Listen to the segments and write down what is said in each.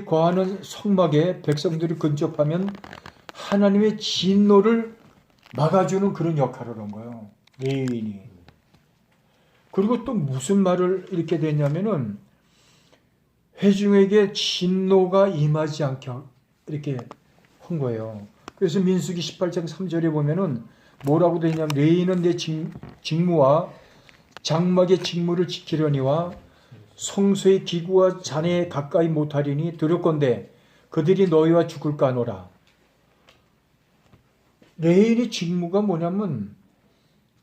거하는 성막에 백성들이 근접하면 하나님의 진노를 막아주는 그런 역할을 한 거예요. 레위인이. 그리고 또 무슨 말을 이렇게 되냐면은 회중에게 진노가 임하지 않게 이렇게 한 거예요. 그래서 민수기 18장 3절에 보면은 뭐라고 되냐면 레위인은 내 직무와 장막의 직무를 지키려니와 성소의 기구와 잔에 가까이 못하리니 들을건대 그들이 너희와 죽을까 하노라. 레위인의 직무가 뭐냐면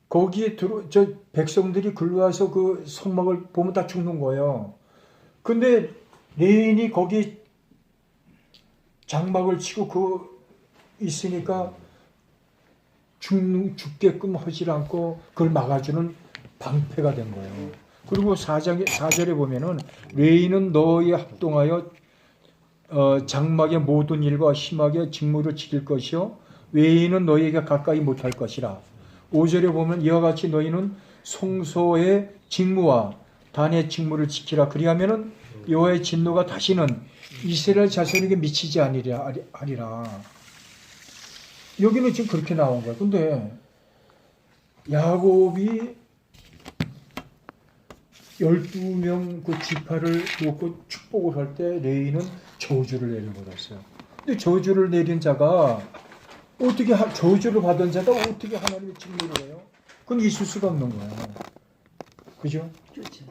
거기에 저 백성들이 글러와서 그 성막을 보면 다 죽는 거예요. 근데 레위인이 거기 장막을 치고 그 있으니까 죽게끔 하지 않고 그걸 막아주는 방패가 된 거예요. 그리고 4절에 보면은 레위인은 너희 합동하여 장막의 모든 일과 심하게 직무를 지킬 것이요 외인은 너희에게 가까이 못할 것이라. 5절에 보면 이와 같이 너희는 성소의 직무와 단의 직무를 지키라. 그리하면은 여호와의 진노가 다시는 이스라엘 자손에게 미치지 아니라. 여기는 지금 그렇게 나온 거예요. 근데 야곱이 12명 그 지파를 놓고 축복을 할 때 레위는 저주를 내려받았어요. 근데 저주를 내린 자가 어떻게 저주를 받은 자가 어떻게 하나님의 직무를 해요? 그건 있을 수가 없는 거예요. 그죠? 그렇죠.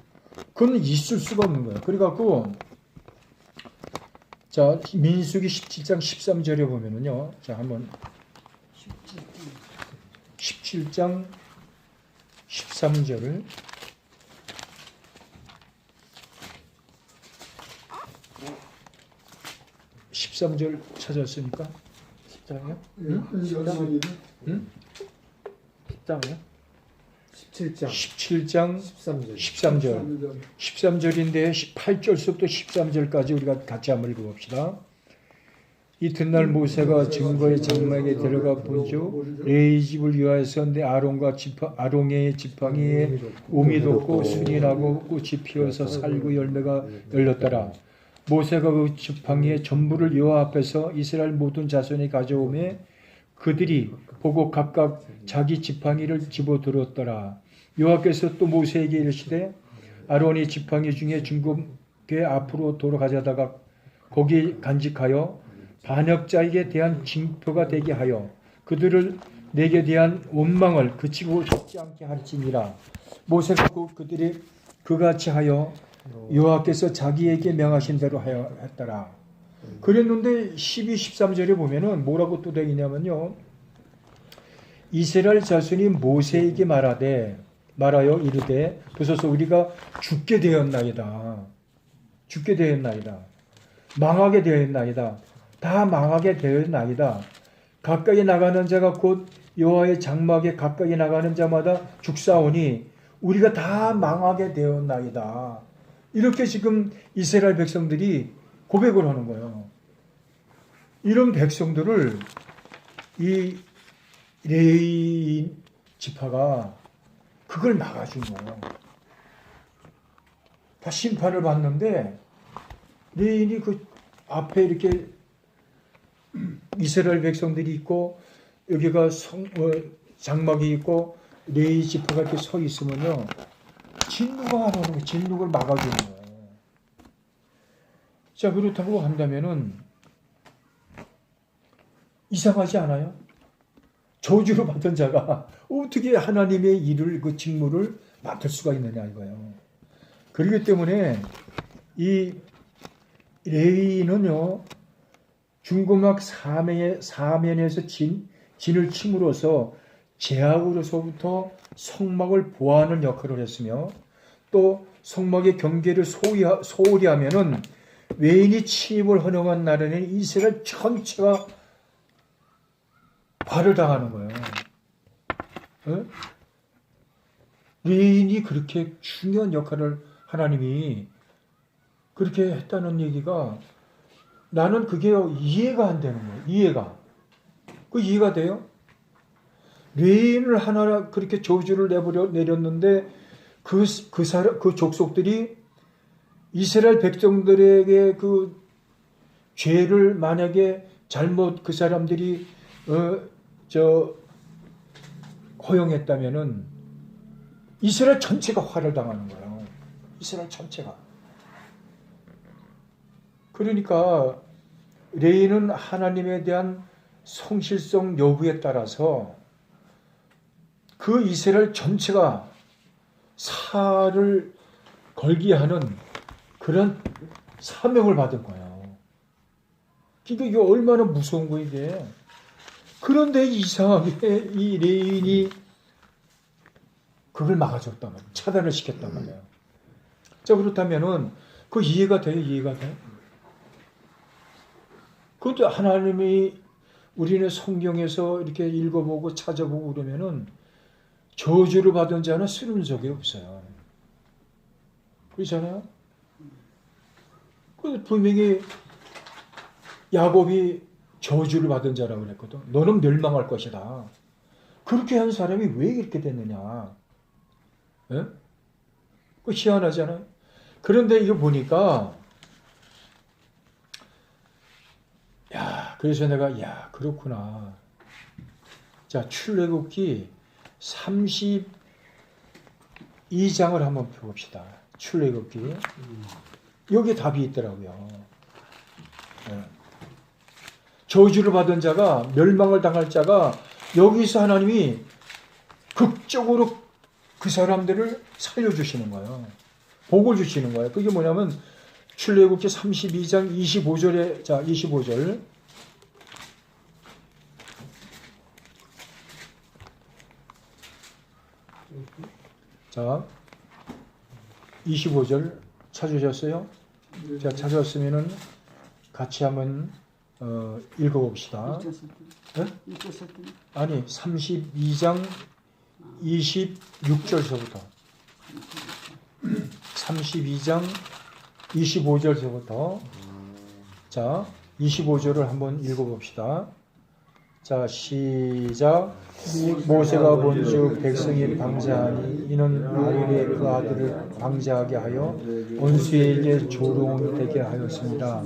그건 있을 수가 없는 거예요. 그래갖고 자 민수기 17장 13절에 보면은요. 자 한번 17장 13절을 13절 찾았습니까? 10장이요? 응? 10장이요? 17장 13절. 13절 13절인데 8절부터 13절까지 우리가 같이 한번 읽어봅시다. 이튿날 모세가 증거의 장막에 들어가 본즉 레위 집을 위하여서 내 아롱의 지팡이에 우미 돋고 순이 나고 꽃이 피어서 살구 열매가 열렸더라. 모세가 그 지팡이의 전부를 여호와 앞에서 이스라엘 모든 자손이 가져오매 그들이 보고 각각 자기 지팡이를 집어들었더라. 여호와께서 또 모세에게 이르시되 아론이 지팡이 중에 중국에 앞으로 돌아가져다가 거기 간직하여 반역자에게 대한 징표가 되게 하여 그들을 내게 대한 원망을 그치고 적지 않게 할지니라. 모세가 그들이 그같이 하여 여호와께서 자기에게 명하신 대로 하여 했더라. 그랬는데 12, 13절에 보면은 뭐라고 또 되냐면요. 이스라엘 자손이 모세에게 말하여 이르되 보소서 우리가 죽게 되었나이다. 죽게 되었나이다. 망하게 되었나이다. 다 망하게 되었나이다. 가까이 나가는 자가 곧 여호와의 장막에 가까이 나가는 자마다 죽사오니 우리가 다 망하게 되었나이다. 이렇게 지금 이스라엘 백성들이 고백을 하는 거예요. 이런 백성들을 이 레위 지파가 그걸 막아준 거예요. 다 심판을 받는데 레위인이 그 앞에 이렇게 이스라엘 백성들이 있고 여기가 장막이 있고 레위 지파가 이렇게 서 있으면요. 진노가 하는 거예요. 진노를 막아주는 거예요. 자, 그렇다고 한다면은 이상하지 않아요? 저주를 받은 자가 어떻게 하나님의 일을 그 직무를 맡을 수가 있느냐 이거예요. 그렇기 때문에 이 레위인은요 중고막 사면에서 진을 침으로써 제약으로서부터 성막을 보호하는 역할을 했으며 또 성막의 경계를 소홀히 하면은 외인이 침입을 허용한 날에는 이스라엘 전체가 발을 당하는 거예요. 네? 레위인이 그렇게 중요한 역할을 하나님이 그렇게 했다는 얘기가 나는 그게 이해가 안 되는 거예요. 이해가 돼요? 레위인을 하나 그렇게 저주를 내렸는데 그 족속들이 이스라엘 백성들에게 그 죄를 만약에 잘못 그 사람들이 허용했다면은 이스라엘 전체가 화를 당하는 거예요. 이스라엘 전체가. 그러니까 레위는 하나님에 대한 성실성 여부에 따라서 그 이스라엘 전체가 살을 걸게 하는 그런 사명을 받은 거예요. 그러니까 이게 얼마나 무서운 거예요, 이게. 그런데 이상하게 이 레인이 그걸 막아줬단 말이에요. 차단을 시켰단 말이에요. 자, 그렇다면은 그 이해가 돼요? 이해가 돼요? 그것도 하나님이 우리는 성경에서 이렇게 읽어보고 찾아보고 그러면은 저주를 받은 자는 쓰는 적이 없어요. 그렇잖아요? 그 분명히 야곱이 저주를 받은 자라고 그랬거든. 너는 멸망할 것이다. 그렇게 한 사람이 왜 이렇게 됐느냐? 예? 그 희한하잖아요. 그런데 이거 보니까 그래서 내가 그렇구나. 자, 출애굽기 32장을 한번 펴봅시다. 출애굽기. 여기 답이 있더라고요. 예. 저주를 받은 자가, 멸망을 당할 자가 여기서 하나님이 극적으로 그 사람들을 살려주시는 거예요. 복을 주시는 거예요. 그게 뭐냐면 출애굽기 32장 25절에 25절. 자, 25절 찾으셨어요? 자, 찾았으면은 같이 한번 읽어봅시다. 네? 아니, 32장 26절서부터 32장 25절서부터 자, 25절을 한번 읽어봅시다. 자, 시작. 모세가 본즉 백성이 방자하니 이는 아론의 그 아들을 방자하게 하여 원수에게 조롱이 되게 하였습니다.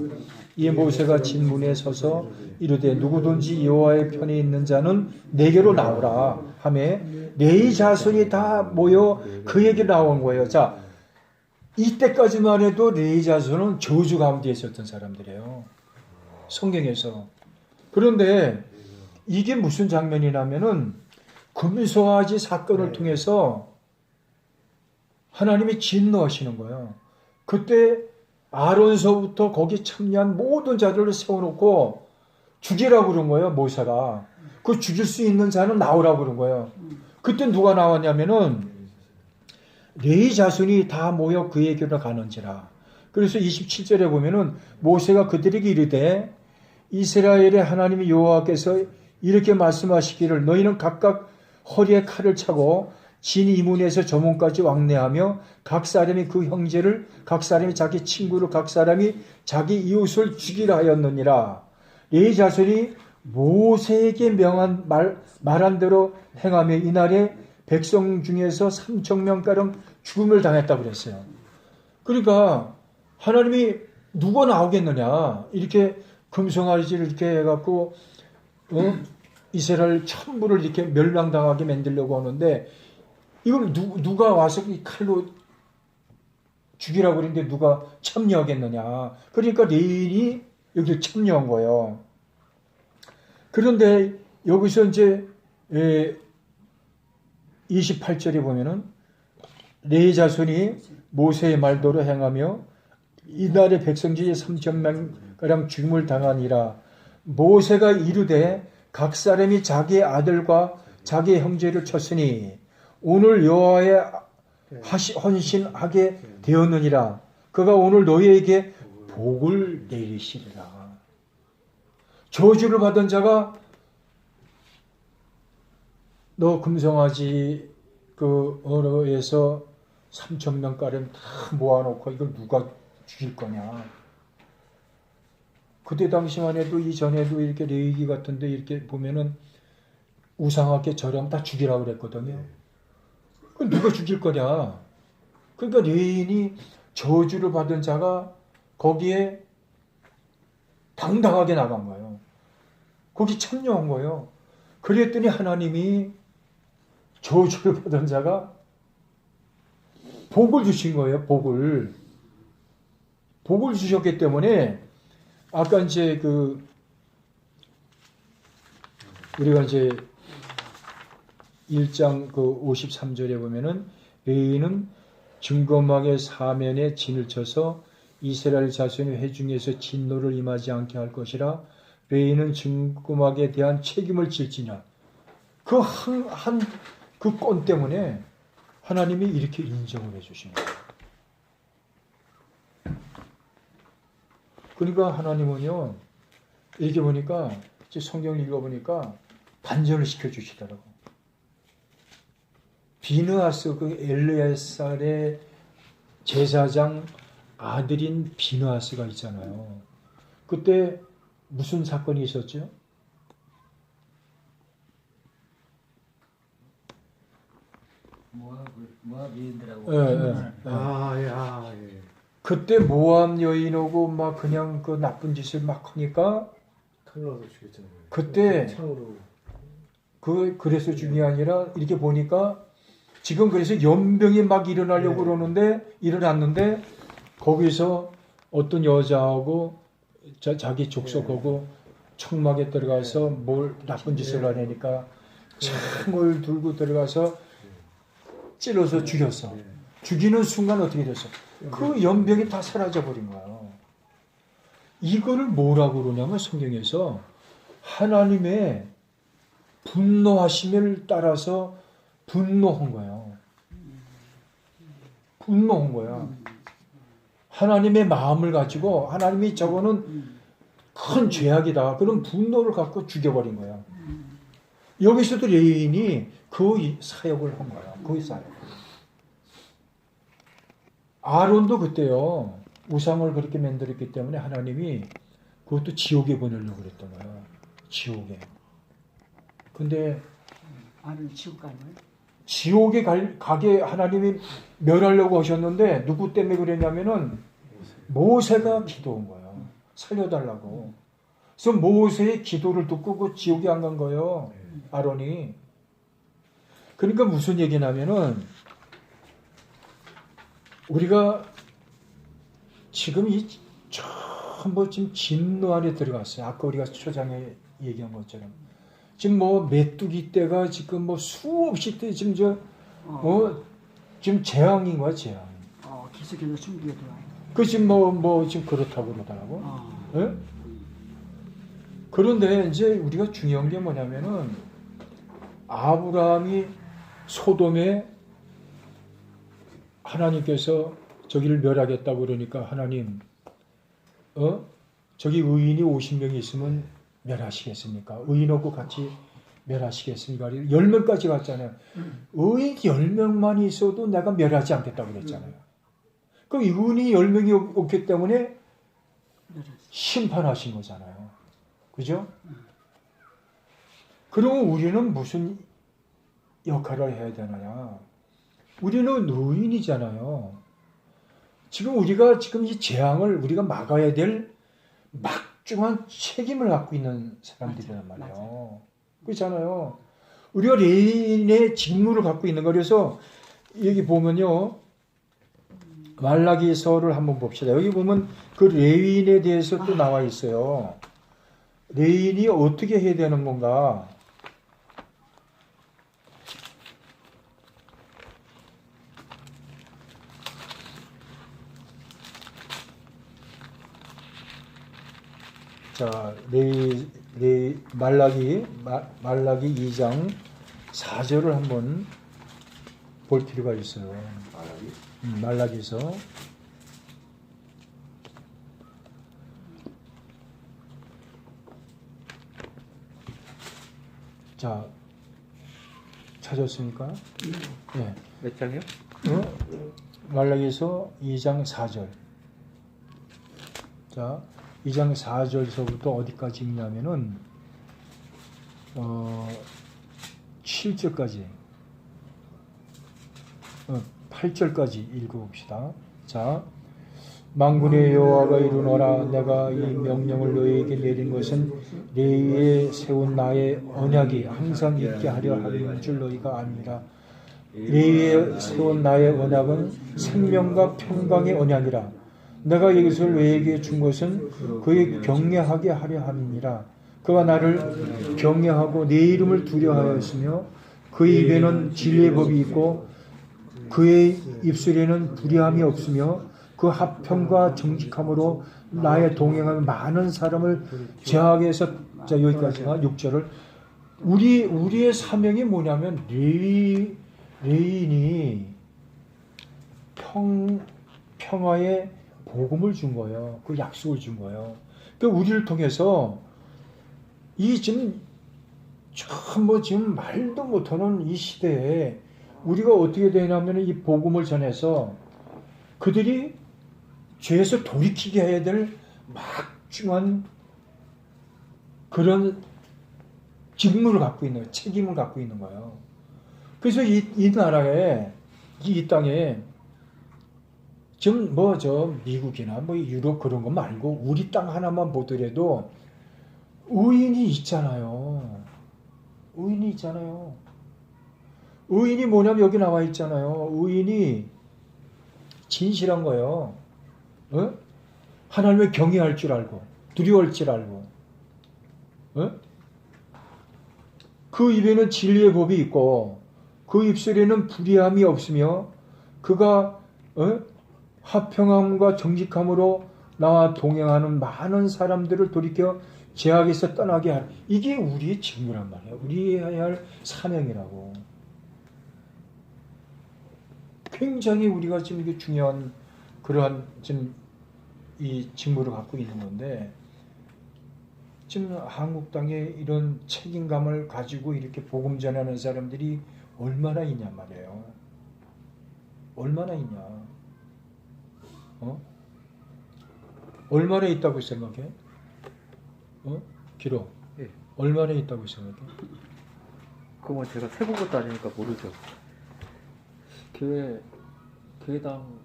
이 모세가 진문에 서서 이르되 누구든지 여호와의 편에 있는 자는 내게로 나오라 하매 레위 자손이 다 모여 그에게 나온 거예요. 자, 이때까지만 해도 레위 자손은 저주 가운데 있었던 사람들이에요. 성경에서. 그런데 이게 무슨 장면이냐면은 금송아지 사건을 통해서 하나님이 진노하시는 거예요. 그때 아론서부터 거기 참여한 모든 자들을 세워놓고 죽이라고 그런 거예요. 모세가. 그 죽일 수 있는 자는 나오라고 그런 거예요. 그때 누가 나왔냐면은 레위 자손이 다 모여 그에게로 가는지라. 그래서 27절에 보면은 모세가 그들에게 이르되 이스라엘의 하나님이 여호와께서 이렇게 말씀하시기를 너희는 각각 허리에 칼을 차고 진 이문에서 저 문까지 왕래하며 각 사람이 그 형제를 각 사람이 자기 친구를 각 사람이 자기 이웃을 죽이라 하였느니라. 레위 자손이 모세에게 명한 말한 대로 행하며 이날에 백성 중에서 3,000명가량 죽음을 당했다고 그랬어요. 그러니까 하나님이 누가 나오겠느냐 이렇게 금송아지를 이렇게 해갖고 이스라엘 전부를 이렇게 멸망당하게 만들려고 하는데 이걸 누가 와서 이 칼로 죽이라고 그랬는데 누가 참여하겠느냐. 그러니까 레인이 여기 참여한 거예요. 그런데 여기서 이제 28절에 보면은 레위 자손이 모세의 말대로 행하며 이날의 백성 중에 3,000명가량 죽음을 당하니라. 모세가 이르되 각 사람이 자기의 아들과 자기의 형제를 쳤으니 오늘 여호와의 헌신하게 되었느니라. 그가 오늘 너희에게 복을 내리시리라. 저주를 받은 자가 너 금송아지 그 어로에서 3,000명가량 다 모아놓고 이걸 누가 죽일 거냐. 그때 당시만 해도 이전에도 이렇게 레위기 같은데 이렇게 보면은 우상하게 저랑 다 죽이라고 그랬거든요. 그 누가 죽일 거냐. 그러니까 레인이 저주를 받은 자가 거기에 다 당당하게 나간 거예요. 거기 참여한 거예요. 그랬더니 하나님이 저주를 받은 자가 복을 주신 거예요. 복을 주셨기 때문에 아까 이제 우리가 이제 1장 53절에 보면은 레위는 증거막의 사면에 진을 쳐서 이스라엘 자손의 회중에서 진노를 임하지 않게 할 것이라. 레위는 증거막에 대한 책임을 질지냐. 그 건 때문에 하나님이 이렇게 인정을 해주신 거예요. 그러니까 하나님은요, 이렇게 보니까, 성경을 읽어보니까 반전을 시켜주시더라고. 비느하스, 엘르야살의 제사장 아들인 비느하스가 있잖아요. 그때 무슨 사건이 있었죠? 모압 여인들하고 예. 그때 모압 여인하고 막 그냥 그 나쁜 짓을 막 하니까 칼로 죽였잖아요. 그때 창으로. 그래서 중요한 게 아니라 이렇게 보니까 지금 그래서 연병이 막 일어나려고 일어났는데 거기서 어떤 여자하고 자기 족속하고 청막에 들어가서 뭘 나쁜 짓을 하려니까 창을 들고 들어가서 찔러서 죽였어. 죽이는 순간 어떻게 됐어? 그 연병이 다 사라져 버린 거예요. 이거를 뭐라고 그러냐면 성경에서 하나님의 분노하심을 따라서 분노한 거예요. 분노한 거야. 하나님의 마음을 가지고 하나님이 저거는 큰 죄악이다. 그런 분노를 갖고 죽여버린 거야. 여기서도 레위인이 그 사역을 한 거야. 그 사역. 아론도 그때요. 우상을 그렇게 만들었기 때문에 하나님이 그것도 지옥에 보내려고 그랬던 거야. 지옥에. 근데 아는 지옥 가는 거예요? 지옥에 가게 하나님이 멸하려고 하셨는데 누구 때문에 그랬냐면은 모세가 기도한 거예요. 살려달라고. 그래서 모세의 기도를 듣고 그 지옥에 안 간 거예요. 아론이. 그러니까 무슨 얘기냐면은 우리가 지금 전부 지금 진노 안에 들어갔어요. 아까 우리가 초장에 얘기한 것처럼. 지금 뭐 메뚜기 떼가 지금 뭐 수없이 떼 지금 지금 재앙인 거야, 재앙. 계속해서 준비해 들어와요. 그 지금 뭐 지금 그렇다고 그러더라고. 예? 그런데 이제 우리가 중요한 게 뭐냐면은 아브라함이 소돔에 하나님께서 저기를 멸하겠다고 그러니까 하나님, 저기 의인이 50명이 있으면 멸하시겠습니까? 의인하고 같이 멸하시겠습니까? 10명까지 갔잖아요. 의인 10명만 있어도 내가 멸하지 않겠다고 그랬잖아요. 그럼 의인이 10명이 없기 때문에 심판하신 거잖아요. 그죠? 그러면 우리는 무슨 역할을 해야 되느냐? 우리는 의인이잖아요. 지금 우리가 지금 이 재앙을 우리가 막아야 될 막중한 책임을 갖고 있는 사람들이란 말이에요. 그렇잖아요. 우리가 레위인의 직무를 갖고 있는 거. 그래서 여기 보면요. 말라기서를 한번 봅시다. 여기 보면 그 레위인에 대해서 또 나와 있어요. 레위인이 어떻게 해야 되는 건가? 자, 말라기 2장 4절을 한번 볼 필요가 있어요. 말라기서 자, 찾았습니까? 네. 몇 장이요? 말라기서 2장 4절. 자, 2장 4절서부터 어디까지 있냐면은 7절까지 8절까지 읽어봅시다. 자, 만군의 여호와가 이르노라 내가 이 명령을 너희에게 내린 것은 레위에 세운 나의 언약이 항상 있게 하려 함인 줄 너희가 아니라 레위에 세운 나의 언약은 생명과 평강의 언약이라 내가 이것을 너희에게 준 것은 그의 경외하게 하려 함이니라 그가 나를 경외하고 내 이름을 두려워하였으며 그의 입에는 진리의 법이 있고 그의 입술에는 불의함이 없으며 그 합평과 정직함으로 나의 동행하는 많은 사람을 제하게 해서 자 여기까지가 6절을 우리의 사명이 뭐냐면 레인이 평화의 복음을 준 거예요. 그 약속을 준 거예요. 그러니까 우리를 통해서 이 지금 지금 말도 못하는 이 시대에 우리가 어떻게 되냐면 이 복음을 전해서 그들이 죄에서 돌이키게 해야 될 막중한 그런 직무를 갖고 있는 거예요. 책임을 갖고 있는 거예요. 그래서 이 나라에 이 땅에 지금 미국이나 유럽 그런 거 말고 우리 땅 하나만 보더라도 의인이 있잖아요. 의인이 있잖아요. 의인이 뭐냐면 여기 나와 있잖아요. 의인이 진실한 거예요. 어? 하나님을 경외할 줄 알고 두려워할 줄 알고 어? 그 입에는 진리의 법이 있고 그 입술에는 불의함이 없으며 그가 화평함과 정직함으로 나와 동행하는 많은 사람들을 돌이켜 죄악에서 떠나게 하는 이게 우리의 직무란 말이에요. 우리 해야 할 사명이라고. 굉장히 우리가 지금 이게 중요한 그러한 지금 이 직무를 갖고 있는 건데 지금 한국 땅에 이런 책임감을 가지고 이렇게 복음 전하는 사람들이 얼마나 있냐 말이에요. 얼마나 있냐. 얼마나 있다고 생각해? 기록. 예. 얼마나 있다고 생각해? 그거 제가 세본 것도 아니니까 모르죠. 교회당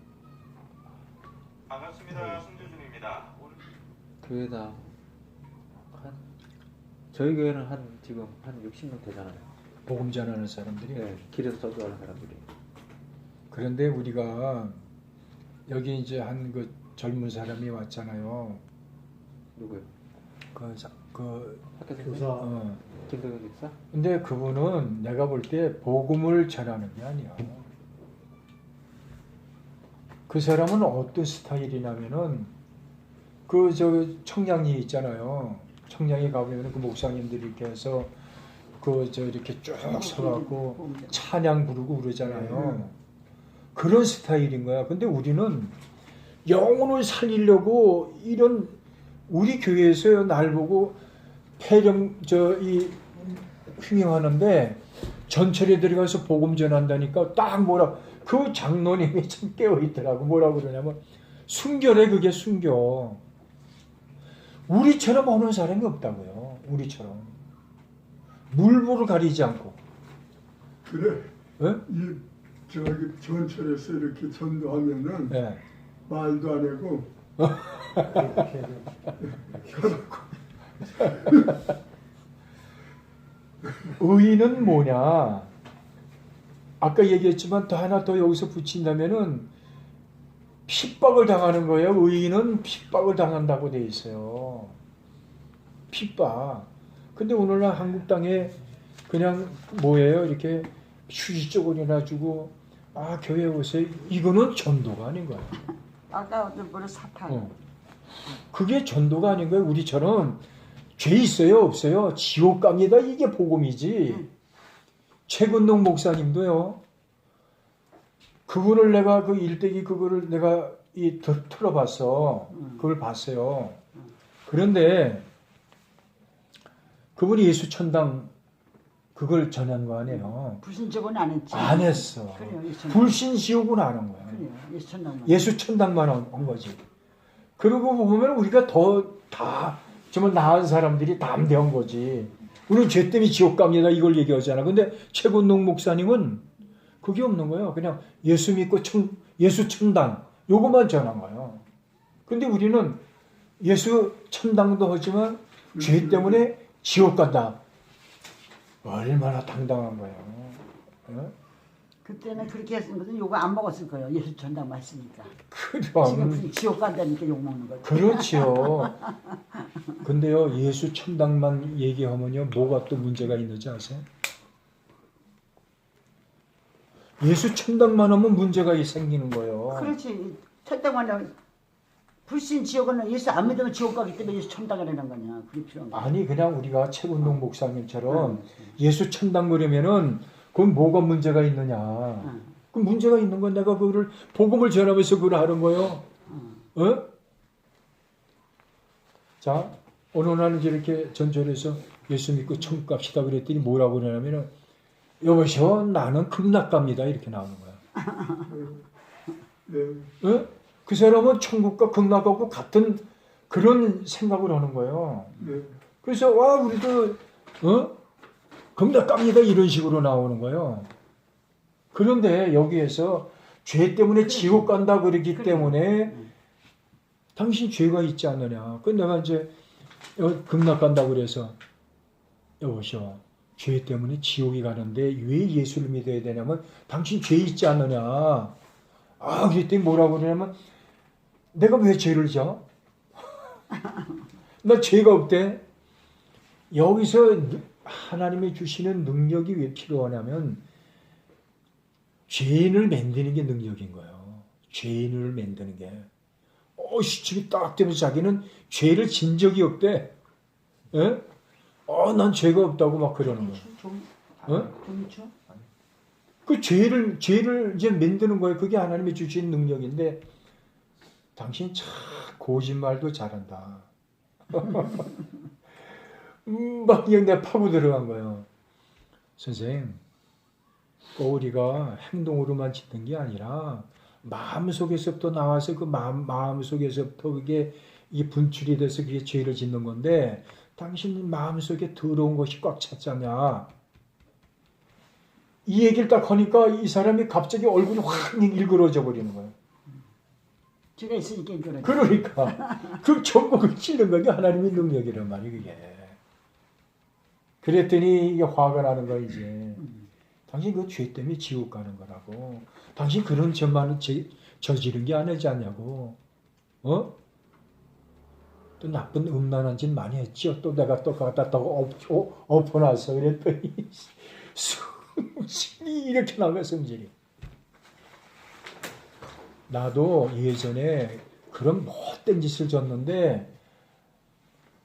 반갑습니다. 송재준입니다. 교회당 저희 교회는 지금 한 60명 되잖아요. 복음 전하는 사람들이. 네, 길에서 설교하는 사람들이. 그런데 우리가 여기 이제 한 그 젊은 사람이 왔잖아요. 누구요? 학교 선생님? 김동현 집사? 근데 그분은 내가 볼 때 복음을 전하는 게 아니야. 그 사람은 어떤 스타일이냐면은 청량리 있잖아요. 청량리 가보면 그 목사님들이 이렇게 해서 이렇게 쭉 서갖고 찬양 부르고 그러잖아요. 그런 스타일인 거야. 근데 우리는 영혼을 살리려고 이런 우리 교회에서 날 보고 흉행하는데 전철에 들어가서 복음 전한다니까 딱 그 장로님이 참 깨어있더라고. 뭐라고 그러냐면 순결해. 그게 순결. 우리처럼 오는 사람이 없다고요. 우리처럼 물불을 가리지 않고. 그래. 네? 이 전철에서 이렇게 전도하면은 네. 말도 안 하고 의인은 뭐냐? 아까 얘기했지만 하나 더 여기서 붙인다면은 핍박을 당하는 거예요. 의인은 핍박을 당한다고 돼 있어요. 핍박. 근데 오늘날 한국 땅에 그냥 뭐예요? 이렇게 휴지쪽으로나 주고 교회 오세요. 이거는 전도가 아닌 거예요. 아까 뭐를 사탄. 그게 전도가 아닌 거예요. 우리처럼 죄 있어요? 없어요? 지옥 갑니다. 이게 복음이지. 최근동 목사님도요. 그분을 내가 그 일대기 그거를 내가 틀어봤어. 그걸 봤어요. 그런데 그분이 예수 천당 그걸 전한 거 아니에요. 불신적은 안 했지. 안 했어. 그래요. 불신 지옥은 안 한 거야. 그래요. 예수 천당만 한 거지. 그러고 보면 우리가 정말 나은 사람들이 담대한 거지. 우리는 죄 때문에 지옥 갑니다. 이걸 얘기하잖아. 근데 최근동 목사님은 그게 없는 거예요. 그냥 예수 믿고 예수 천당 요것만 전한 거예요. 근데 우리는 예수 천당도 하지만 죄 때문에 지옥 간다. 얼마나 당당한 거예요. 어? 그때는 그렇게 했으면 욕을 안 먹었을 거예요. 예수 전당만 했으니까. 그럼. 지금 지옥 간다니까 욕 먹는 거죠. 그렇지요. 근데요, 예수 천당만 얘기하면요, 뭐가 또 문제가 있는지 아세요? 예수 천당만 하면 문제가 생기는 거예요. 그렇지. 천당만 불신 지옥은 예수 안 믿으면 지옥 가기 때문에 예수 천당이라는 거냐. 그게 필요한 거야. 아니, 그냥 우리가 최군동 목사님처럼 예수 천당 그러면은 그건 뭐가 문제가 있느냐. 그 문제가 있는 건 내가 그거를 복음을 전하면서 그걸 하는 거예요. 어? 자, 어느 날은 이렇게 전절에서 예수 믿고 천국 갑시다 그랬더니 뭐라고 그러냐면은 여보시오, 나는 극락갑니다. 이렇게 나오는 거야. 네. 어? 그 사람은 천국과 극락하고 같은 그런 생각을 하는 거예요. 네. 그래서 와, 우리도 극락갑니다. 이런 식으로 나오는 거예요. 그런데 여기에서 죄 때문에 지옥 간다 그러기 때문에 당신 죄가 있지 않느냐. 그 내가 이제 극락 간다 그래서 여보시오, 죄 때문에 지옥이 가는데 왜 예수를 믿어야 되냐면 당신 죄 있지 않느냐. 아, 그랬더니 뭐라고 그러냐면 내가 왜 죄를 져? 나 죄가 없대. 여기서 하나님이 주시는 능력이 왜 필요하냐면 죄인을 만드는 게 능력인 거예요. 죄인을 만드는 게. 시침이 딱 되면서 자기는 죄를 진 적이 없대. 예? 난 죄가 없다고 막 그러는 거예요. 종이추? 그 죄를 이제 만드는 거예요. 그게 하나님이 주신 능력인데 당신 참 거짓말도 잘한다. 막 그냥 내가 파고 들어간 거예요. 선생님, 우리가 행동으로만 짓는 게 아니라 마음속에서부터 나와서 그 마음속에서부터 이게 분출이 돼서 그게 죄를 짓는 건데 당신 마음속에 더러운 것이 꽉 찼잖냐. 이 얘기를 딱 하니까 이 사람이 갑자기 얼굴이 확 일그러져 버리는 거예요. 죄가 있으니까 이거는. 그러니까 그 전국을 찌른 게 하나님의 능력이란 말이에요. 그게. 그랬더니 이게 화가 나는 거야 이제. 당신 그 죄 때문에 지옥 가는 거라고. 당신 그런 죄만 저지른 게 아니지 않냐고. 또 나쁜 음란한 짓 많이 했죠. 또 내가 또 갖다 엎어놨어. 그랬더니 성질이 이렇게 나가 성질이. 나도 예전에 그런 못된 짓을 졌는데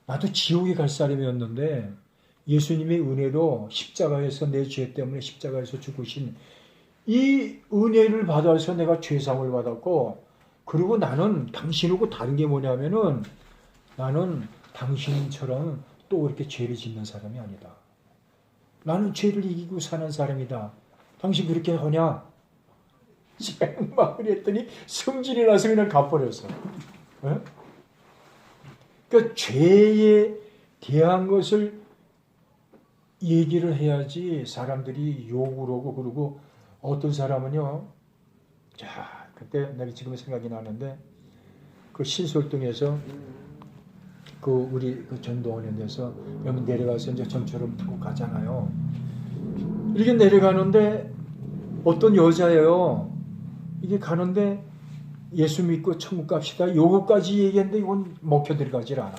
나도 지옥에 갈 사람이었는데 예수님의 은혜로 십자가에서 내 죄 때문에 십자가에서 죽으신 이 은혜를 받아서 내가 죄상을 받았고 그리고 나는 당신하고 다른 게 뭐냐면은 나는 당신처럼 또 이렇게 죄를 짓는 사람이 아니다. 나는 죄를 이기고 사는 사람이다. 당신 그렇게 하냐? 막 그랬더니 성질이 나서 그냥 가버렸어. 그러니까 죄에 대한 것을 얘기를 해야지 사람들이 욕을 하고 그러고 어떤 사람은요. 자, 그때 내가 지금 생각이 나는데 그 신솔동에서 그 우리 그 전도원에서 여러분 내려가서 이제 전처럼 타고 가잖아요. 이렇게 내려가는데 어떤 여자예요. 이게 가는데 예수 믿고 천국 갑시다. 요거까지 얘기했는데 이건 먹혀 들어가질 않아.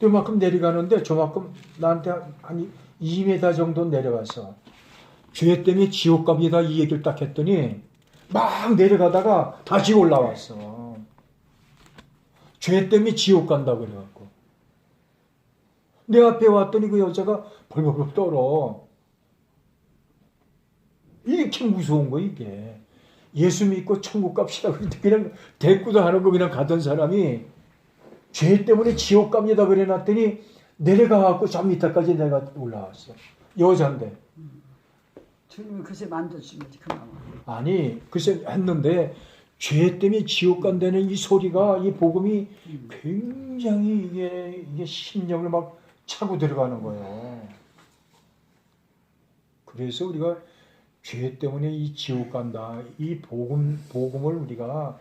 요만큼 내려가는데 저만큼 나한테 한 2m 정도 내려가서 죄 때문에 지옥 갑니다. 이 얘기를 딱 했더니 막 내려가다가 다시 올라왔어. 죄 때문에 지옥 간다고 그래갖고. 내 앞에 왔더니 그 여자가 벌벌벌 떨어. 이렇게 무서운 거 이게. 예수 믿고 천국 갑시다. 그냥 대꾸도 안 하고 그냥 가던 사람이 죄 때문에 지옥 갑니다. 그래 놨더니 내려가갖고 저 밑에까지 내가 올라왔어. 여잔데. 주님이 글쎄 만져주신 거지 그 마음. 아니 글쎄 했는데 죄 때문에 지옥 간다는 이 소리가 이 복음이 굉장히 이게 심령을 막 차고 들어가는 거예요. 그래서 우리가 죄 때문에 이 지옥 간다. 이 복음을 우리가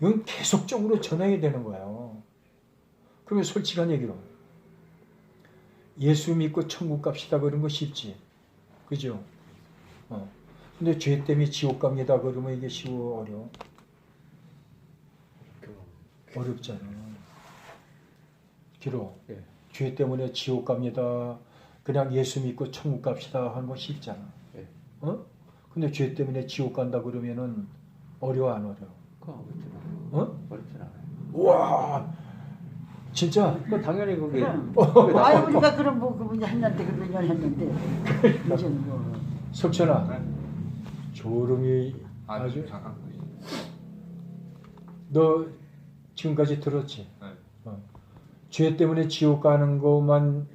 이건 계속적으로 전해야 되는 거예요. 그러면 솔직한 얘기로 예수 믿고 천국 갑시다 그런 거 쉽지, 그죠? 근데 죄 때문에 지옥 갑니다 그러면 이게 쉬워, 어려워? 어렵잖아. 길어. 예. 죄 때문에 지옥 갑니다. 그냥 예수 믿고 천국 갑시다 하는 거 쉽잖아. 예. 근데 죄 때문에 지옥 간다 그러면은 어려워, 안 어려워? 그거 어렵진 않아요. 어? 어렵진 않아요. 와, 진짜. 그 당연히 그게 그럼. 그게 아이 나쁘니까. 우리가 그럼 뭐 그분 했는데 그 몇 년 했는데 이제는 뭐 석천아, 조름이 아주. 잠깐. 너 지금까지 들었지? 네. 죄 때문에 지옥 가는 것만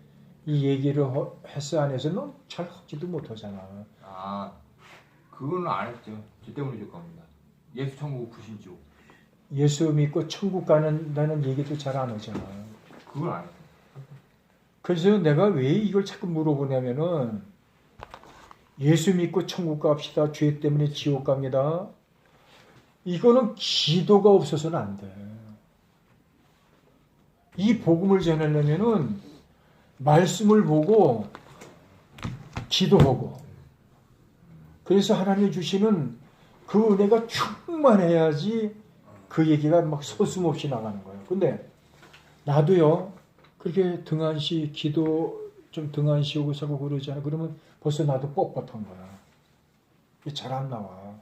이 얘기를 했어 안 해서 너 잘 하지도 못하잖아. 아, 그거는 안 했죠. 죄 때문에 지옥 갑니다. 예수 천국 불신지옥. 예수 믿고 천국 가는다는 얘기도 잘 안 하잖아. 그걸 안 했어요. 그래서 내가 왜 이걸 자꾸 물어보냐면은 예수 믿고 천국 갑시다. 죄 때문에 지옥 갑니다. 이거는 기도가 없어서는 안 돼. 이 복음을 전하려면은 말씀을 보고 기도하고 그래서 하나님 주시는 그 은혜가 충만해야지 그 얘기가 막 서슴없이 나가는 거예요. 근데 나도요 그렇게 등한시 기도 좀 등한시 오고 사고 그러잖아. 그러면 벌써 나도 뻣뻣한 거야. 이게 잘 안 나와.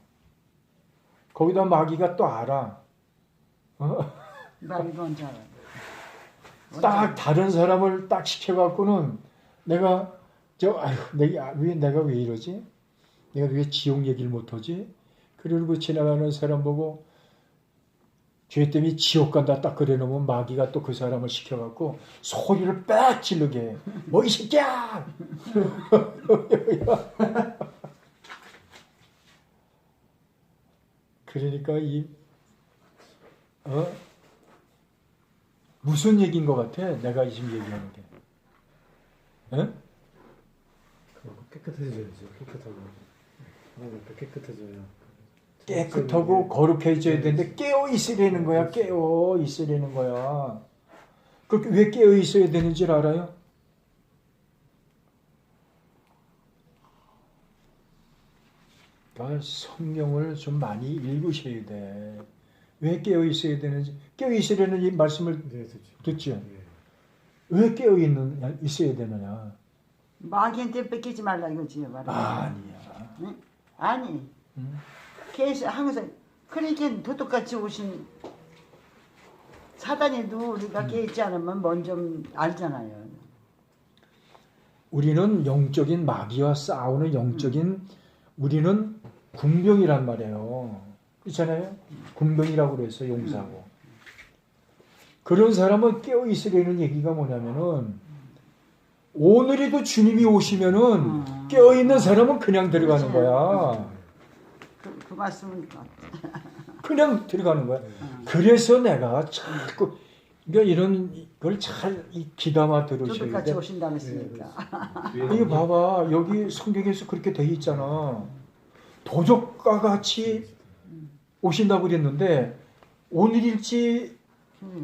거기다 마귀가 또 알아. 나 이건 잘 딱 다른 사람을 딱 시켜갖고는 내가 내가 왜 이러지? 내가 왜 지옥 얘기를 못하지? 그리고 지나가는 사람 보고 죄 때문에 지옥 간다 딱 그래놓으면 마귀가 또 그 사람을 시켜갖고 소리를 빽 지르게 해. 뭐 이 새끼야! 그러니까 무슨 얘기인 것 같아? 내가 지금 얘기하는 게. 에? 깨끗해져야죠. 깨끗하고. 하나가 깨끗해져야. 깨끗하고 거룩해져야 되는데 깨어 있으려는 거야. 깨어 있으려는 거야. 그렇게 왜 깨어 있어야 되는 줄 알아요? 그러니까 성경을 좀 많이 읽으셔야 돼. 왜 깨어 있어야 되는지. 깨어 있으려는 이 말씀을 네, 듣죠. 예. 왜 깨어 있어야 되느냐? 마귀한테 뺏기지 말라 이거지 말이야. 아니야. 응? 아니 응? 계속 항상 그러니까 도둑같이 오신 사단이도 우리가 깨지 않으면 먼저 알잖아요. 우리는 영적인 마귀와 싸우는 영적인 우리는 군병이란 말이에요. 그렇잖아요? 군병이라고 그래서 용사하고. 그런 사람은 깨어 있으려는 얘기가 뭐냐면은 오늘에도 주님이 오시면은 깨어 있는 사람은 그냥 들어가는 거야. 그 말씀은 그냥 들어가는 거야. 그래서 내가 자꾸 그러니까 이런 걸 잘 기담아 들으셔야 도둑같이 돼. 오신다고 했으니까. 이거 봐봐. 여기 성경에서 그렇게 돼 있잖아. 도적과 같이 오신다고 그랬는데 오늘일지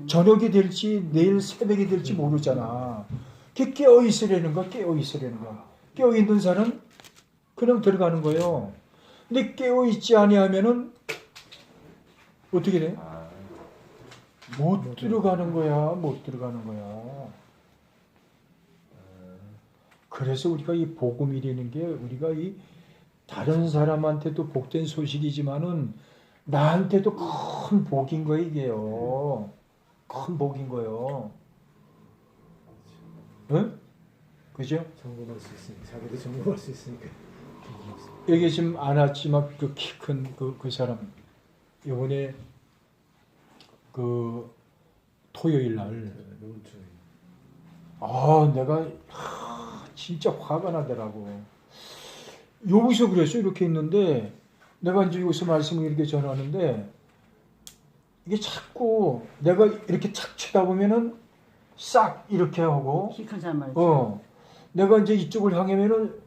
저녁이 될지 내일 새벽이 될지 모르잖아. 그게 깨어 있으려는 거야. 깨어 있으려는 거야. 깨어 있는 사람 그냥 들어가는 거예요. 근데 깨어 있지 아니하면은 어떻게 돼? 못 들어가는 거야. 못 들어가는 거야. 그래서 우리가 이 복음이라는 게 우리가 이 다른 사람한테도 복된 소식이지만은 나한테도 큰 복인 거예요, 이게요. 큰 복인 거예요. 응? 그죠? 점검할 수 있으니까 자기도 점검할 수 있으니까. 여기 지금 안 왔지만 그 키 큰 그 사람 이번에 그 토요일 날 노은초에. 내가 진짜 화가 나더라고. 여기서 그랬어. 이렇게 있는데 내가 이제 여기서 말씀을 이렇게 전하는데 이게 자꾸 내가 이렇게 착 쳐다보면은 싹 이렇게 하고 키 큰 사람 말이지. 내가 이제 이쪽을 향하면은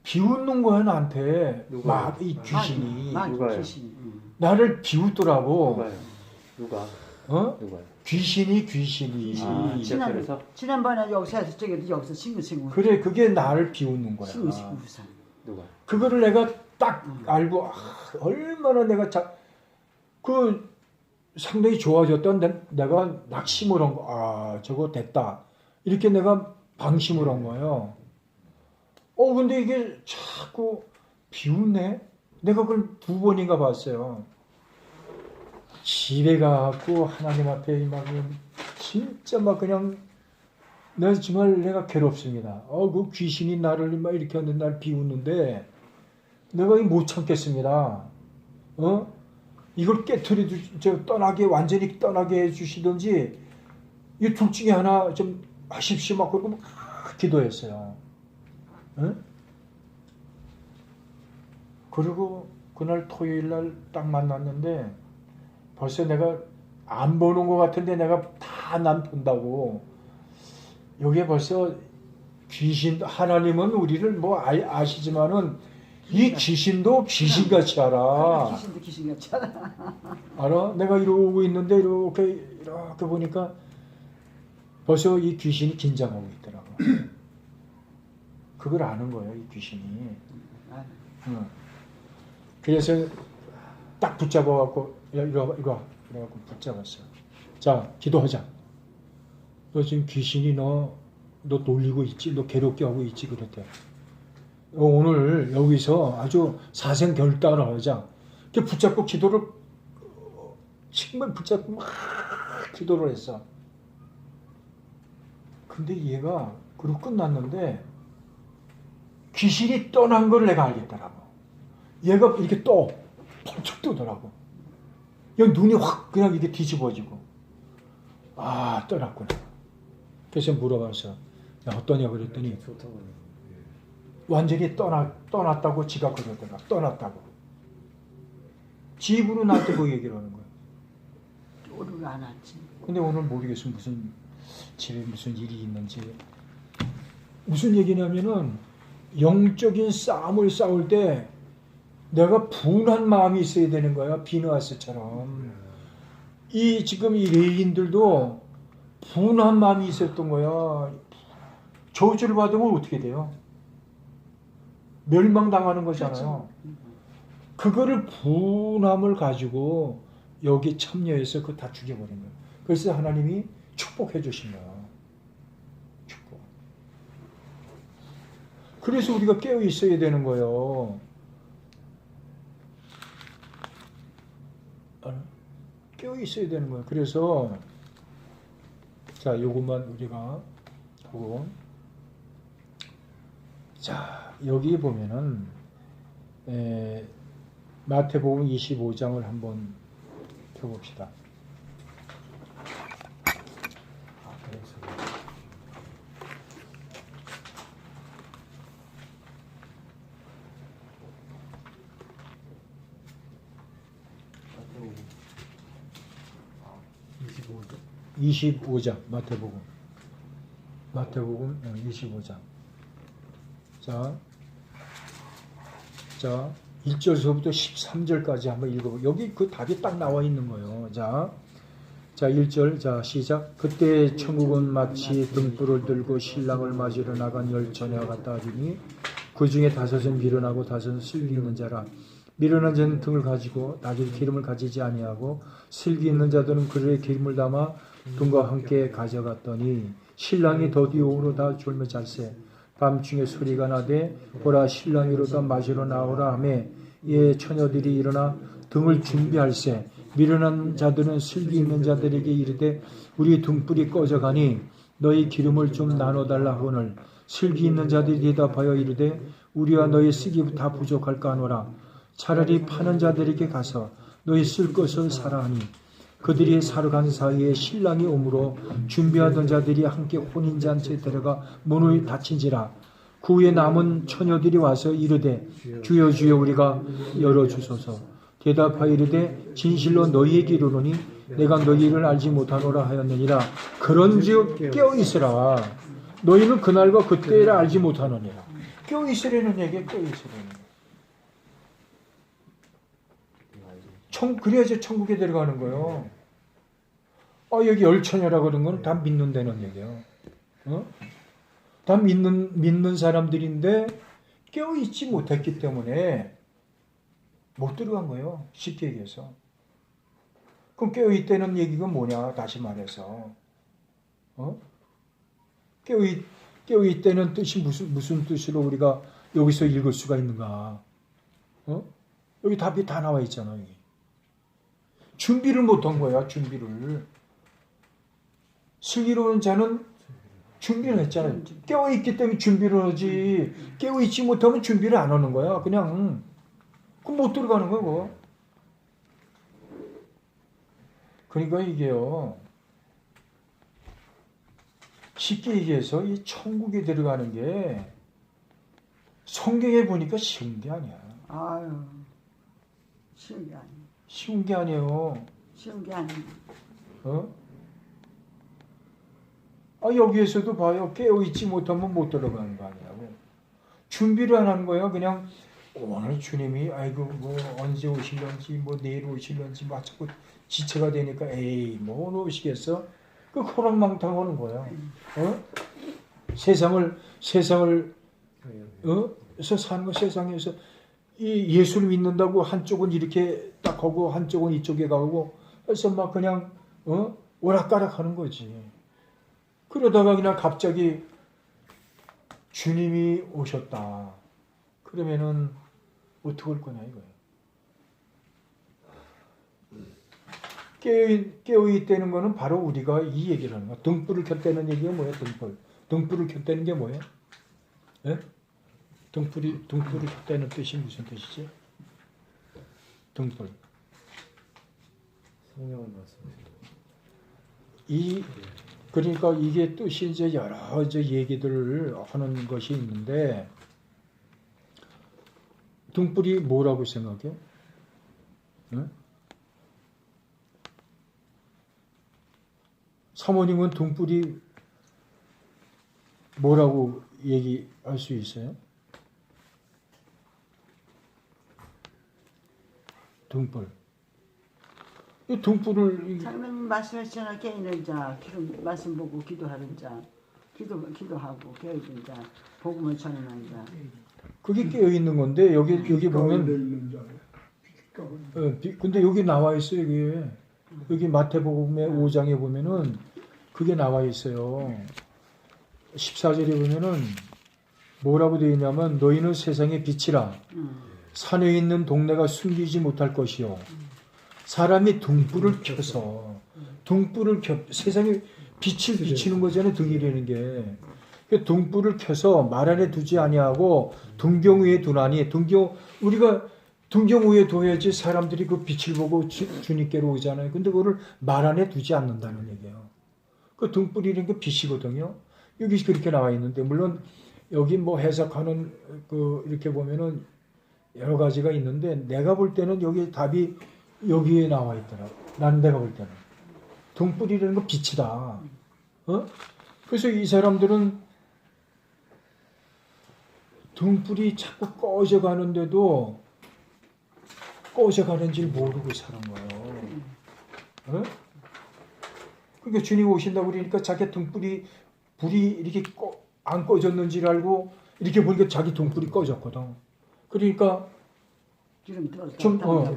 비웃는 거야 나한테. 누가요? 막 이 귀신이. 마귀 누가요? 귀신. 나를 비웃더라고. 누가요? 누가? 어? 누가요? 귀신이. 아, 지하철에서? 지난번에 여기서 저기 여기서 싱글싱글 그래, 그게 나를 비웃는 거야. 싱글싱글 웃어. 누가? 그거를 내가 딱 알고 얼마나 내가 그 상당히 좋아졌던 내가 낙심을 한 거. 아, 저거 됐다. 이렇게 내가 방심을 한 거예요. 근데 이게 자꾸 비웃네. 내가 그걸 2번인가 봤어요. 집에 가갖고 하나님 앞에 막 진짜 막 그냥 내가 정말 내가 괴롭습니다. 그 귀신이 나를 막 이렇게 하는데 날 비웃는데 내가 못 참겠습니다. 이걸 깨트려 완전히 떠나게 해주시든지 이 둘 중에 하나 좀 하십시오. 막 그러고 막 기도했어요. 그리고 그날 토요일 날 딱 만났는데 벌써 내가 안 보는 것 같은데 내가 다 난 본다고. 여기에 벌써 귀신, 하나님은 우리를 뭐 아시지만은 이 귀신도 귀신같이 알아. 귀신도 귀신같이 알아. 알아? 내가 이러고 있는데 이렇게 보니까 벌써 이 귀신이 긴장하고 있더라고. 그걸 아는 거예요, 이 귀신이. 응. 그래서 딱 붙잡아갖고 이리 와. 그래갖고 붙잡았어. 자, 기도하자. 너 지금 귀신이 너 놀리고 있지? 너 괴롭게 하고 있지? 그랬대. 오늘 여기서 아주 사생결단을 하자. 이렇게 붙잡고 기도를 정말 붙잡고 막 기도를 했어. 근데 얘가 그러고 끝났는데 귀신이 떠난 걸 내가 알겠더라고. 얘가 이렇게 펄쩍 뜨더라고. 여기 눈이 확 그냥 이렇게 뒤집어지고. 아, 떠났구나. 그래서 물어봐서 야, 어떠냐 그랬더니 좋다고. 완전히 떠났다고 지가 그러더라. 떠났다고. 집으로 나한테 그 얘기를 하는 거야. 오늘 안 왔지. 근데 오늘 모르겠어. 집에 무슨 일이 있는지. 무슨 얘기냐면은 영적인 싸움을 싸울 때 내가 분한 마음이 있어야 되는 거야. 비누아스처럼. 지금 이 레인들도 분한 마음이 있었던 거야. 저주를 받으면 어떻게 돼요? 멸망당하는 거잖아요. 그거를 분함을 가지고 여기 참여해서 그거 다 죽여버린 거예요. 그래서 하나님이 축복해 주신 거야. 축복. 그래서 우리가 깨어 있어야 되는 거예요. 깨어 있어야 되는 거예요. 그래서 자, 요것만 우리가 보고, 자, 여기 보면은 마태복음 25장을 한번 펴봅시다. 마태복음 25장 마태복음 25장. 자 1절서부터 13절까지 한번 읽어보고, 여기 그 답이 딱 나와 있는 거예요. 자 1절, 자 시작. 그때 천국은 마치 등불을 들고 신랑을 맞으러 나간 열처녀와 같다 하리니 그 중에 5은 미련하고 5은 슬기 있는 자라. 미련한 자는 등을 가지고 나길 기름을 가지지 아니하고, 슬기 있는 자들은 그릇에 기름을 담아 등과 함께 가져갔더니 신랑이 더디 오후로 다 졸며 잘세. 밤중에 소리가 나되 보라 신랑이로다 마시러 나오라 하며 이에 처녀들이 일어나 등을 준비할세. 미련한 자들은 슬기 있는 자들에게 이르되 우리 등불이 꺼져가니 너희 기름을 좀 나눠달라 하거늘, 슬기 있는 자들이 대답하여 이르되 우리와 너희 쓰기 다 부족할까 하노라. 차라리 파는 자들에게 가서 너희 쓸 것을 사라 하니, 그들이 사러 간 사이에 신랑이 오므로 준비하던 자들이 함께 혼인잔치에 들어가 문을 닫힌지라. 그 후에 남은 처녀들이 와서 이르되 주여 주여 우리가 열어주소서. 대답하여 이르되 진실로 너희에게 이르노니 내가 너희를 알지 못하노라 하였느니라. 그런즉 깨어있으라. 너희는 그날과 그때를 알지 못하느니라. 깨어있으라는 얘기에 깨어있으라는. 그래야지 천국에 들어가는 거예요. 여기 열처녀라 그런 건 다 믿는다는 얘기예요. 다 믿는 사람들인데 깨어있지 못했기 때문에 못 들어간 거예요. 쉽게 얘기해서. 그럼 깨어있다는 얘기가 뭐냐? 다시 말해서 깨어있다는 뜻이 무슨 뜻으로 우리가 여기서 읽을 수가 있는가? 여기 답이 다 나와 있잖아. 여기. 준비를 못한 거야. 준비를. 슬기로운 자는 준비를 했잖아요. 깨어있기 때문에 준비를 하지. 깨어있지 못하면 준비를 안 하는 거야. 그냥 그럼 못 들어가는 거야. 그거. 그러니까 이게요. 쉽게 얘기해서 이 천국에 들어가는 게 성경에 보니까 쉬운 게 아니야. 아유, 쉬운 게 아니에요. 쉬운 게 아니에요. 쉬운 게 아니에요. 여기에서도 봐요. 깨어있지 못하면 못 들어가는 거 아니냐고. 준비를 안 하는 거예요. 그냥 오늘 주님이 아이고 뭐 언제 오실런지 뭐 내일 오실런지 뭐 자꾸 지체가 되니까 에이 뭐 오늘 오시겠어? 그 호락망탕하는 거야. 세상을 서 사는 거 세상에서 이 예수를 믿는다고 한쪽은 이렇게 딱 하고 한쪽은 이쪽에 가고 그래서 막 그냥 오락가락 하는 거지. 그러다가 그냥 갑자기 주님이 오셨다. 그러면은 어떻게 할 거냐 이거예요. 깨어있다는 거는 바로 우리가 이 얘기를 하는 거야. 등불을 켰다는 얘기가 뭐예요? 등불을 켰다는 게 뭐예요? 예? 등불을 켰다는 뜻이 무슨 뜻이지? 등불. 성령을 말씀하시죠. 그러니까 이게 뜻이 이제 여러 얘기들을 하는 것이 있는데 등불이 뭐라고 생각해요? 응? 사모님은 등불이 뭐라고 얘기할 수 있어요? 등불. 이 등불을 장로님 말씀하시잖아. 깨있는 자, 말씀 보고 기도하는 자, 기도하고 깨어있는 자, 복음을 전하는 자. 그게 깨어 있는 건데 여기 보면 근데 여기 나와 있어요. 여기 마태복음의 5장에 보면은 그게 나와 있어요. 14절에 보면은 뭐라고 되어 있냐면 너희는 세상의 빛이라 산에 있는 동네가 숨기지 못할 것이요 사람이 등불을 켜서 세상에 빛을 비치는 거잖아요. 등이라는 게. 그 등불을 켜서 말 안에 두지 아니하고 등경 위에 두나니 우리가 등경 위에 둬야지 사람들이 그 빛을 보고 주님께로 오잖아요. 근데 그거를 말 안에 두지 않는다는 얘기예요. 그 등불이라는 게 빛이거든요. 여기 그렇게 나와 있는데 물론 여기 뭐 해석하는 이렇게 보면은 여러 가지가 있는데 내가 볼 때는 여기 답이 여기에 나와 있더라. 내가 볼 때는 등불이라는 건 빛이다. 그래서 이 사람들은 등불이 자꾸 꺼져가는데도 꺼져가는지 모르고 사는 거예요. 그러니까 주님 오신다고 그러니까 자기 불이 이렇게 안 꺼졌는지를 알고 이렇게 보니까 자기 등불이 꺼졌거든. 그러니까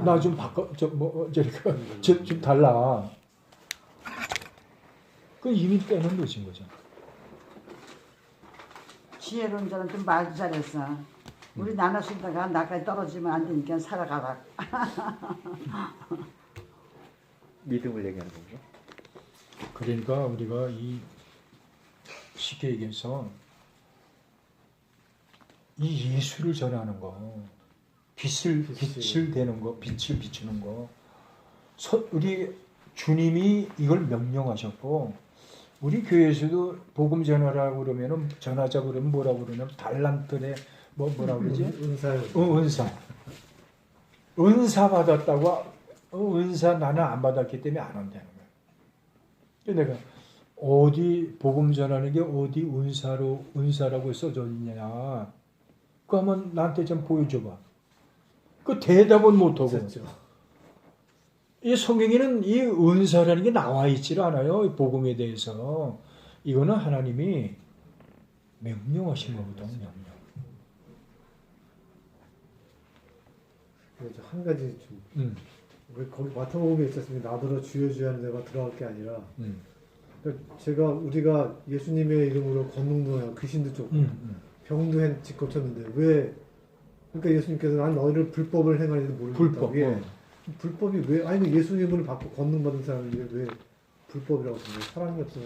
나 좀 바꿔 좀 달라. 그 이미 빼는 것인 거죠. 지혜로운 자는 좀 말 잘했어. 우리 나눠쓰다가 나까지 떨어지면 안 되니까 살아가라. 믿음을 얘기하는 거죠. 그러니까 우리가 이 쉽게 얘기해서 이 예수를 전하는 거, 빛을 되는 거, 빛을 비추는 거, 우리 주님이 이걸 명령하셨고, 우리 교회에서도 복음 전하라고 그러면은 전하자 그러면 뭐라고 그러냐면 달란트에 뭐라고 그러지? 은사 받았다고 은사 나는 안 받았기 때문에 안 한다는 거야. 내가 어디 복음 전하는 게 어디 은사라고 써져 있냐? 그거 한번 나한테 좀 보여줘봐. 그 대답은 못하고 이 성경에는 이 은사라는 게 나와 있질 않아요. 이 복음에 대해서. 이거는 하나님이 명령하신 거거든요. 명령. 그래서 한 가지 좀 왜 거기 마태복음에 있었습니다. 나더러 주여 주여 하는 데가 들어갈 게 아니라 그러니까 우리가 예수님의 이름으로 권능도 하고 귀신도 쫓고 병도 고쳤는데 왜 그러니까 예수님께서 난 너희를 불법을 행하는지도 모르겠다. 불법. 예. 불법이 왜 아니 예수님을 받고 권능 받은 사람인데 왜 불법이라고 생각해요? 사랑이 없어서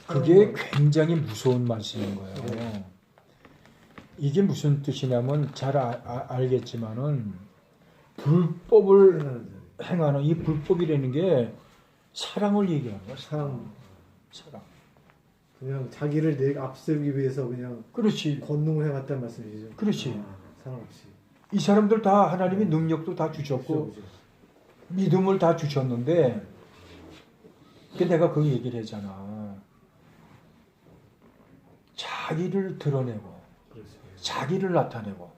그게 굉장히 무서운 말씀인 거예요. 이게 무슨 뜻이냐면 잘 알겠지만은 불법을 행하는 이 불법이라는 게 사랑을 얘기하는 거야. 사랑. 그냥 자기를 내 앞세우기 위해서 그냥 그렇지. 권능을 해갔다는 말씀이시죠. 그렇지. 사랑 없이. 이 사람들 다 하나님이 능력도 다 주셨고 그죠. 믿음을 다 주셨는데 내가 그 얘기를 했잖아. 자기를 드러내고 그렇죠. 자기를 나타내고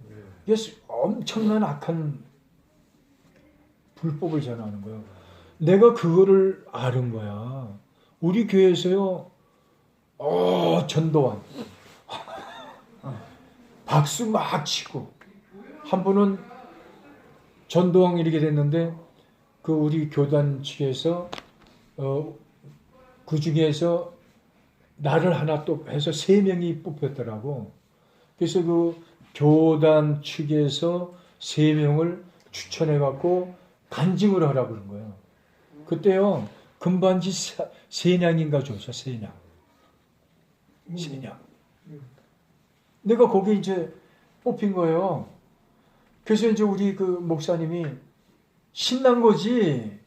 네. 이게 엄청난 악한 불법을 전하는 거예요. 내가 그거를 아는 거야. 우리 교회에서요. 전도환 박수 막 치고 한 번은 전도왕 이렇게 됐는데 그 우리 교단 측에서 그 중에서 나를 하나 또 해서 3명이 뽑혔더라고. 그래서 그 교단 측에서 3명을 추천해 갖고 간증을 하라고 그런 거예요. 그때요 금반지 3냥인가 줬어. 3냥. 내가 거기 이제 뽑힌 거예요. 그래서 이제 우리 그 목사님이 신난 거지.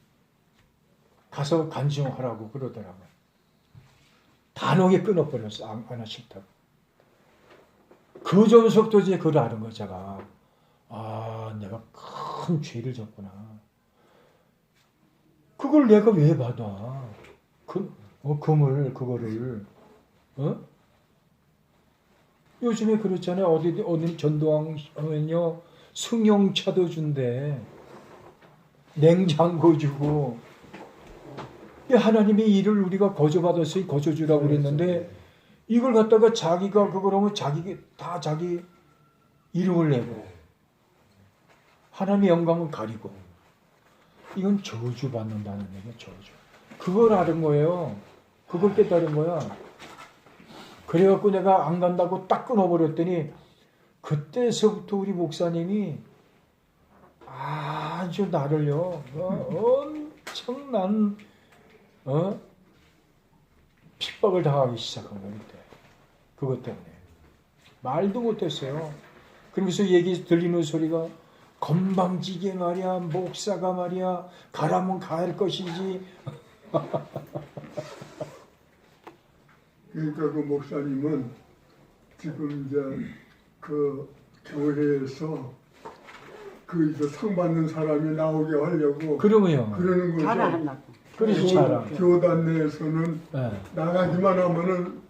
가서 간증하라고 그러더라고요. 단호하게 끊어버렸어. 안 하나 싫다고. 그 전부터 이제 그걸 아는 거 제가. 아, 내가 큰 죄를 졌구나. 그걸 내가 왜 받아? 금을, 그거를. 요즘에 그렇잖아요. 어디 전도왕 하면요. 승용차도 준대. 냉장고 주고. 하나님의 일을 우리가 거저받았으니 거저주라고 그랬는데 이걸 갖다가 자기가 그걸 하면 자기 이름을 내고 하나님의 영광을 가리고 이건 저주받는다는 얘기야. 저주. 그걸 아는 거예요. 그걸 깨달은 거야. 그래갖고 내가 안 간다고 딱 끊어버렸더니 그때서부터 우리 목사님이 아주 나를요 엄청난 핍박을 당하기 시작한 거예요. 그것 때문에 말도 못했어요. 그러면서 얘기 들리는 소리가 건방지게 말이야 목사가 말이야 가라면 갈 것이지. 그러니까 그 목사님은 지금 이제 그 교회에서 그 이제 상 받는 사람이 나오게 하려고 그러면요. 그러는 거죠. 자랑하려고. 그렇지 자랑. 교단 내에서는 네. 나가기만 하면은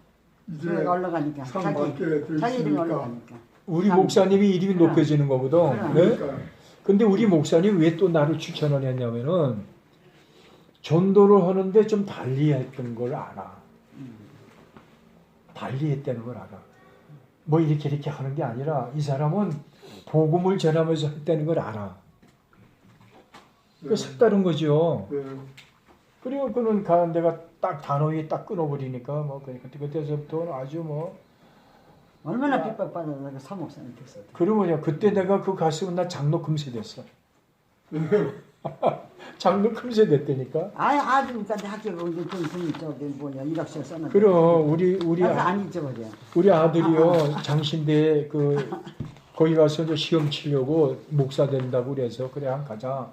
이제 올라가니까 상 자기 받게 돼 이름이 있으니까. 올라가니까. 우리 목사님이 이름이 그럼. 높여지는 거거든. 그럼. 네? 그러니까 근데 우리 목사님 왜 또 나를 추천을 했냐면은 전도를 하는데 좀 달리 했던 걸 알아. 달리 했다는 걸 알아. 뭐 이렇게 하는 게 아니라 이 사람은 복음을 전하면서 했다는 걸 알아. 그 색다른 거죠. 네. 그리고 그는 가는 데가 딱 단호히 딱 끊어버리니까 뭐 그때서부터는 아주 뭐 얼마나 핍박받아서 내가 사목사님 됐어. 그러면요 그때 내가 그 갔으면 나 장로 금세 됐어. 장로 금세 됐다니까. 아들니까 학교 거기 돈 저기 뭐냐 일학생 써놨. 그럼 우리 안 잊어버려. 우리 아들이요 장신대 그 거기 가서 이제 시험 치려고 목사 된다고 그래서 그래 한 가자.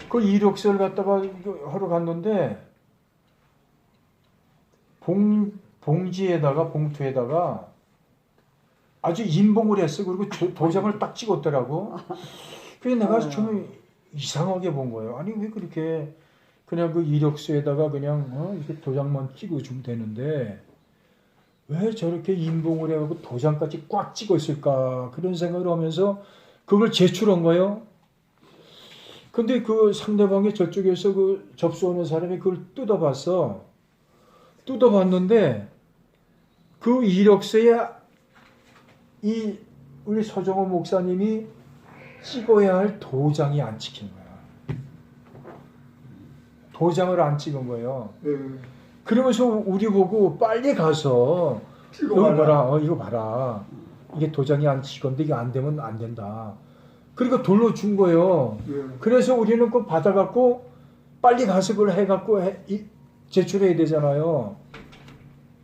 그 이력서를 갖다가 하러 갔는데 봉지에다가 봉투에다가 아주 인봉을 했어. 그리고 도장을 딱 찍었더라고. 그래서 내가 좀 이상하게 본 거예요. 아니 왜 그렇게 그냥 그 이력서에다가 그냥 이렇게 도장만 찍어주면 되는데 왜 저렇게 인봉을 해갖고 도장까지 꽉 찍었을까 그런 생각을 하면서 그걸 제출한 거예요. 근데 그 상대방이 저쪽에서 그 접수하는 사람이 그걸 뜯어봤는데 그 이력서에 이 우리 서정호 목사님이 찍어야 할 도장이 안 찍힌 거야. 도장을 안 찍은 거예요. 예. 그러면서 우리 보고 빨리 가서 찍어 여기 봐라. 봐라, 이거 봐라. 이게 도장이 안 찍었는데 이게 안 되면 안 된다. 그러니까 돌로 준 거예요. 예. 그래서 우리는 그거 받아갖고 빨리 가서 그걸 해갖고 제출해야 되잖아요.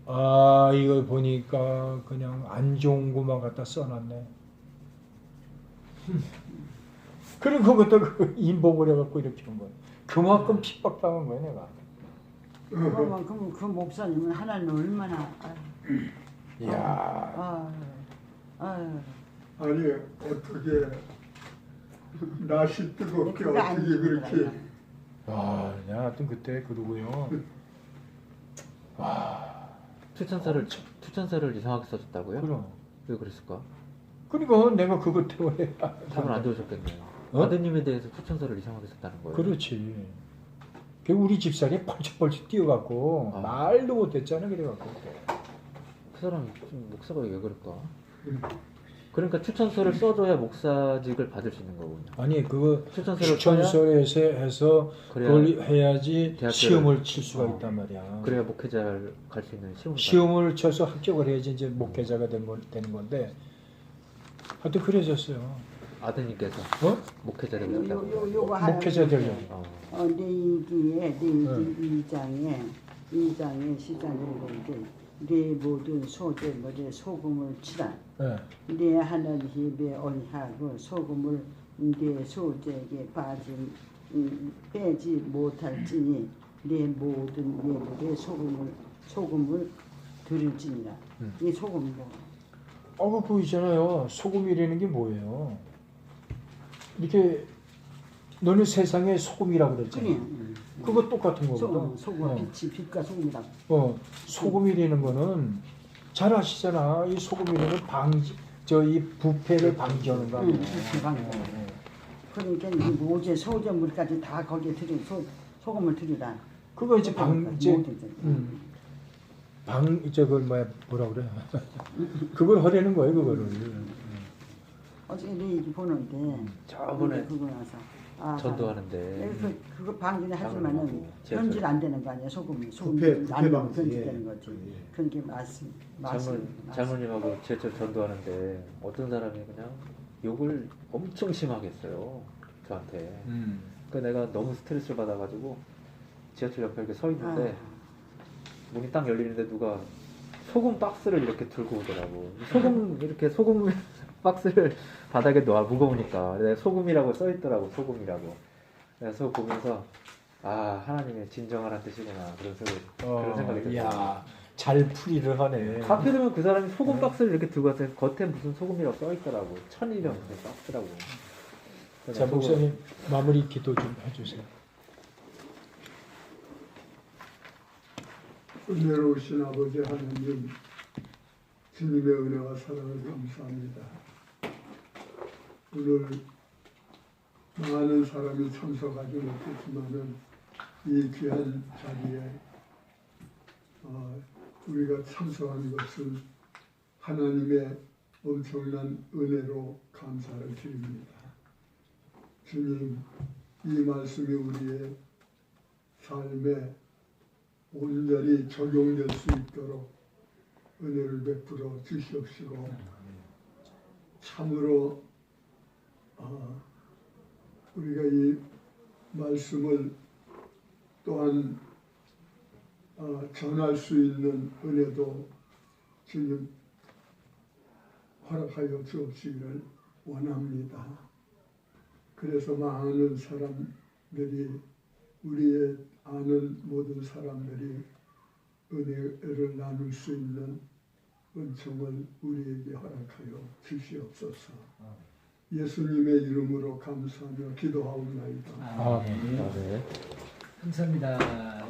아, 이거 보니까 그냥 안 좋은 것만 갖다 써놨네. 그리고 그것도 인봉을 해갖고 이렇게 한 거예요. 그만큼 핍박당한 거예요, 내가. 그러면 그 목사님은 하나님 얼마나 이야. 아유. 아니 어떻게 날씨 뜨겁게 그거 안 어떻게 그렇게 찍더라고요. 와, 내가 하여튼 그때 그러고요. 추천서를 이상하게 써줬다고요? 그럼. 왜 그랬을까? 그러니까 내가 그것 때문에. 기분 안 좋으셨겠네요. 어? 아드님에 대해서 추천서를 이상하게 썼다는 거예요. 그렇지. 그 우리 집사람이 펄쩍펄쩍 뛰어갖고 아. 말도 못했잖아, 그래갖고. 그 사람 좀 목사가 왜 그럴까? 그러니까 추천서를 써줘야 목사직을 받을 수 있는 거군요. 아니 그거 추천서를 써야 추천서에서 해서 그래야 그걸 해야지 대학교를- 시험을 칠 수가 어. 있단 말이야. 그래야 목회자를 갈 수 있는 시험을 시험을 쳐서 합격을 해야지 이제 목회자가 되는 건데 하여튼 그래졌어요. 아드님께서 어? 목회자를 된다고. 요거 하나 목회자 되려고. 내기에 내기 2장에 시장을 보는데 내 모든 소재물에 소금을 치라. 예. 내 하나님의 언약을 소금을 내 소재에게 빼지 못할지니 내 모든 예물에 소금을 들을지니라. 이 소금 뭐? 그거 있잖아요. 소금이라는 게 뭐예요? 이렇게 너는 세상에 소금이라고 그랬잖아. 그래. 그거 똑같은 거거든. 소금 빛과 소금이라고. 소금이라는 거는 잘 아시잖아. 이 소금이라는 이 부패를 방지하는 거 아니에요. 그러니까 이 모제 소재물까지 다 거기에 소금을 들이라. 그거 이제 그걸 뭐라 그래? 그걸 하려는 거예요, 그거를. 어저께 내 얘기 보는데 저번에 그거 나서 전도하는데 그거 방지는 하지만은 방문하고 변질 안 되는 거 아니야 소금 부패 안 방지. 변질되는 거지. 그런 게 말씀. 장로님하고 지하철 전도하는데 어떤 사람이 그냥 욕을 엄청 심하게 했어요 저한테. 그러니까 내가 너무 스트레스를 받아가지고 지하철 옆에 이렇게 서 있는데 문이 딱 열리는데 누가 소금 박스를 이렇게 들고 오더라고. 이렇게 소금 박스를 바닥에 놔 무거우니까 내가 소금이라고 써 있더라고. 소금이라고. 그래서 보면서 하나님의 진정하라는 뜻이구나 그런 생각이 들어요. 야, 잘 풀이를 하네. 앞에 되면 그 사람이 소금 박스를 이렇게 들고 왔어요. 겉에 무슨 소금이라고 써 있더라고. 천일염 무슨 박스라고. 자, 목사님 마무리 기도 좀 해주세요. 은혜로우신 아버지 하나님, 주님의 은혜와 사랑을 감사합니다. 오늘 많은 사람이 참석하지 못했지만은 이 귀한 자리에 우리가 참석한 것은 하나님의 엄청난 은혜로 감사를 드립니다. 주님, 이 말씀이 우리의 삶에 온전히 적용될 수 있도록 은혜를 베풀어 주시옵시고 참으로 우리가 이 말씀을 또한 전할 수 있는 은혜도 주님 허락하여 주옵시기를 원합니다. 그래서 많은 사람들이 우리의 아는 모든 사람들이 은혜를 나눌 수 있는 은총을 우리에게 허락하여 주시옵소서. 예수님의 이름으로 감사하며 기도하옵나이다. 아멘. 네. 감사합니다.